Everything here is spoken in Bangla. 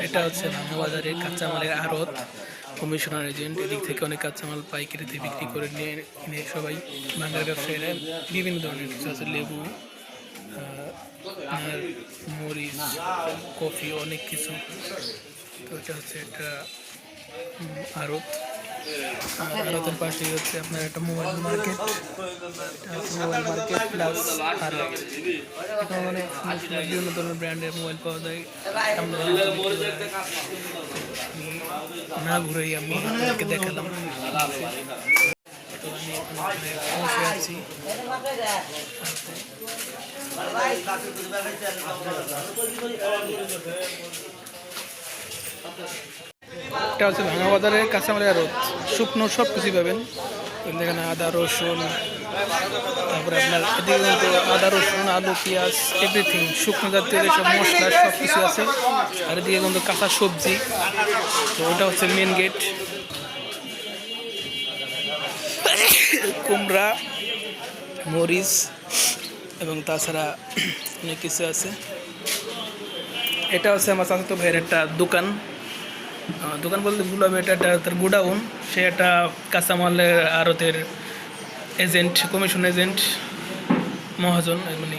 এটা হচ্ছে ভাঙা বাজারের কাঁচামালের আড়ত, কমিশনার এজেন্ট। এদিক থেকে অনেক কাঁচামাল পাইকারিতে বিক্রি করে নিয়ে কিনে সবাই বাংলার ব্যবসায়ীরা বিভিন্ন ধরনের কিছু আছে, লেবু, আর মরিচ, কফি, অনেক কিছু। তো এটা হচ্ছে একটা আড়ত। আর আড়তের পাশেই হচ্ছে আপনার একটা mobile market, mobile market plus আড়ত। এখানে অনেক সুন্দর সুন্দর বিভিন্ন ধরনের ব্র্যান্ডের মোবাইল পাওয়া যায়। আমরা না ঘুরেই আমি আপনাদেরকে দেখালাম। তো আমি এখানে বসে আছি। এটা হচ্ছে ভাঙা বাজারের কাঁচামালের আড়ত, শুকনো সব কিছুই পাবেন এখানে। আদা, রসুন, তারপরে আপনার এদিকে কিন্তু আদা, রসুন, আলু, পেঁয়াজ, এভরিথিং, শুকনো জাতীয় সব মশলা সব কিছু আছে। আর এদিকে কিন্তু কাঁচা সবজি। তো ওটা হচ্ছে মেন গেট। কুমড়া, মরিচ এবং তাছাড়া অনেক কিছু আছে। এটা হচ্ছে আমার চাচাতো ভাইয়ের একটা দোকান। দোকান বলতে ভুল হবে, এটা একটা তার গোডাউন। সে একটা কাঁচামালের আড়তের এজেন্ট, কমিশন এজেন্ট, মহাজন মানে।